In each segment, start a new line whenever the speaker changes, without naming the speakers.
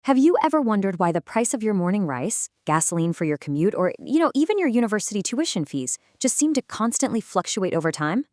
Have you ever wondered why the price of your morning rice, gasoline for your commute, or even your university tuition fees just seem to constantly fluctuate over time?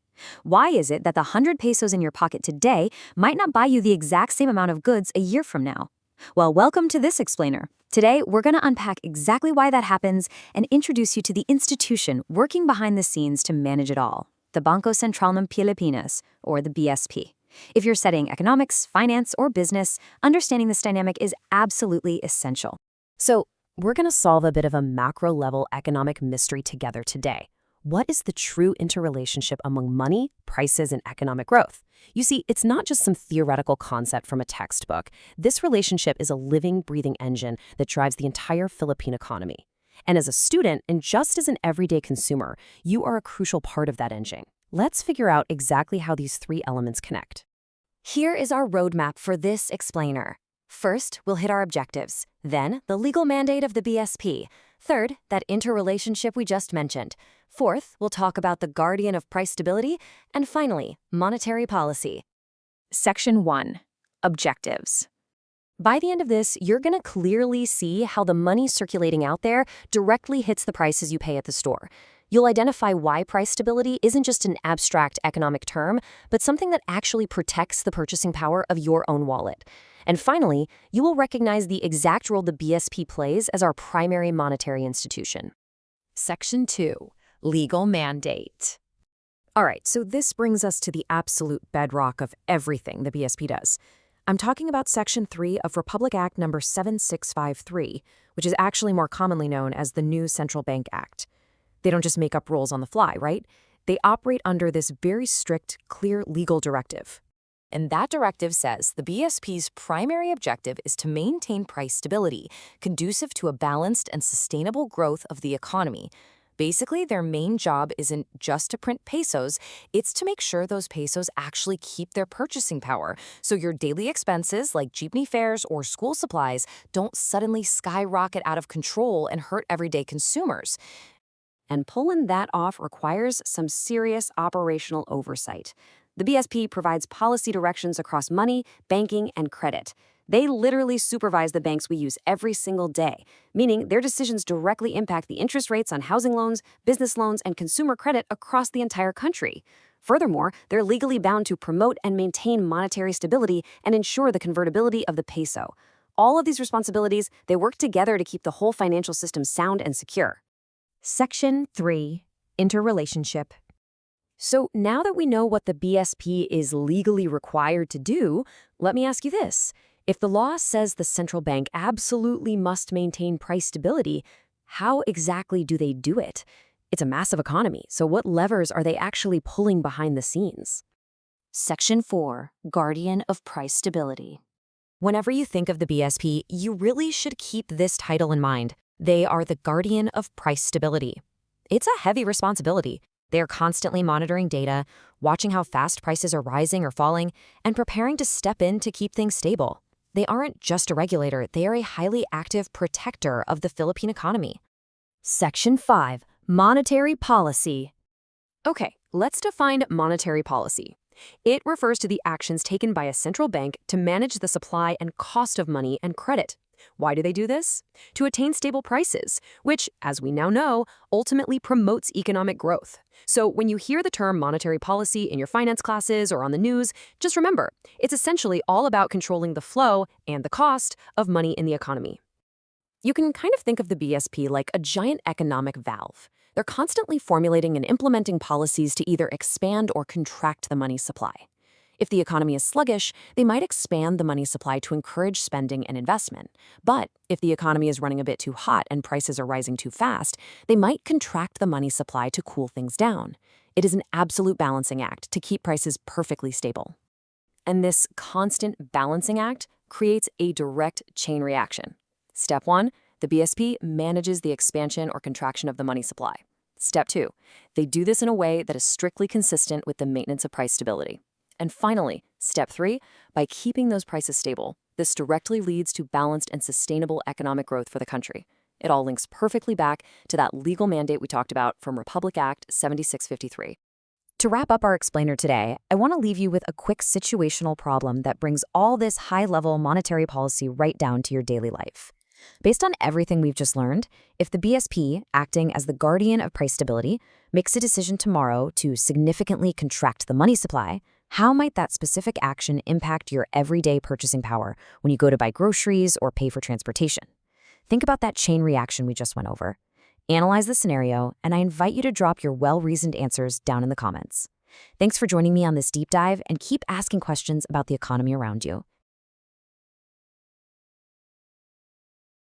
Why is it that the 100 pesos in your pocket today might not buy you the exact same amount of goods a year from now? Well, welcome to this explainer. Today, we're going to unpack exactly why that happens and introduce you to the institution working behind the scenes to manage it all, the Bangko Sentral ng Pilipinas, or the BSP. If you're studying economics, finance, or business, understanding this dynamic is absolutely essential. So, we're going to solve a bit of a macro-level economic mystery together today. What is the true interrelationship among money, prices, and economic growth? You see, it's not just some theoretical concept from a textbook. This relationship is a living, breathing engine that drives the entire Philippine economy. And as a student, and just as an everyday consumer, you are a crucial part of that engine. Let's figure out exactly how these three elements connect. Here is our roadmap for this explainer. First, we'll hit our objectives. Then, the legal mandate of the BSP. Third, that interrelationship we just mentioned. Fourth, we'll talk about the guardian of price stability. And finally, monetary policy. Section 1. Objectives. By the end of this, you're going to clearly see how the money circulating out there directly hits the prices you pay at the store. You'll identify why price stability isn't just an abstract economic term, but something that actually protects the purchasing power of your own wallet. And finally, you will recognize the exact role the BSP plays as our primary monetary institution. Section 2. Legal mandate. All right, so this brings us to the absolute bedrock of everything the BSP does. I'm talking about Section 3 of Republic Act number 7653, which is actually more commonly known as the New Central Bank Act. They don't just make up rules on the fly, right? They operate under this very strict, clear legal directive. And that directive says the BSP's primary objective is to maintain price stability, conducive to a balanced and sustainable growth of the economy. Basically, their main job isn't just to print pesos, it's to make sure those pesos actually keep their purchasing power, so your daily expenses like jeepney fares or school supplies don't suddenly skyrocket out of control and hurt everyday consumers. And pulling that off requires some serious operational oversight. The BSP provides policy directions across money, banking, and credit. They literally supervise the banks we use every single day, meaning their decisions directly impact the interest rates on housing loans, business loans, and consumer credit across the entire country. Furthermore, they're legally bound to promote and maintain monetary stability and ensure the convertibility of the peso. All of these responsibilities, they work together to keep the whole financial system sound and secure. Section 3. Interrelationship. So now that we know what the BSP is legally required to do, let me ask you this. If the law says the central bank absolutely must maintain price stability, how exactly do they do it? It's a massive economy, so what levers are they actually pulling behind the scenes? Section 4. Guardian of Price Stability. Whenever you think of the BSP, you really should keep this title in mind. They are the guardian of price stability. It's a heavy responsibility. They are constantly monitoring data, watching how fast prices are rising or falling, and preparing to step in to keep things stable. They aren't just a regulator, they are a highly active protector of the Philippine economy. Section 5. Monetary Policy. Okay, let's define monetary policy. It refers to the actions taken by a central bank to manage the supply and cost of money and credit. Why do they do this? To attain stable prices, which, as we now know, ultimately promotes economic growth. So when you hear the term monetary policy in your finance classes or on the news, just remember, it's essentially all about controlling the flow and the cost of money in the economy. You can kind of think of the BSP like a giant economic valve. They're constantly formulating and implementing policies to either expand or contract the money supply. If the economy is sluggish, they might expand the money supply to encourage spending and investment. But if the economy is running a bit too hot and prices are rising too fast, they might contract the money supply to cool things down. It is an absolute balancing act to keep prices perfectly stable. And this constant balancing act creates a direct chain reaction. Step 1, the BSP manages the expansion or contraction of the money supply. Step 2, they do this in a way that is strictly consistent with the maintenance of price stability. And finally, step 3, by keeping those prices stable, this directly leads to balanced and sustainable economic growth for the country. It all links perfectly back to that legal mandate we talked about from Republic Act 7653. To wrap up our explainer today, I want to leave you with a quick situational problem that brings all this high-level monetary policy right down to your daily life. Based on everything we've just learned, if the BSP, acting as the guardian of price stability, makes a decision tomorrow to significantly contract the money supply, how might that specific action impact your everyday purchasing power when you go to buy groceries or pay for transportation? Think about that chain reaction we just went over. Analyze the scenario, and I invite you to drop your well-reasoned answers down in the comments. Thanks for joining me on this deep dive, and keep asking questions about the economy around you.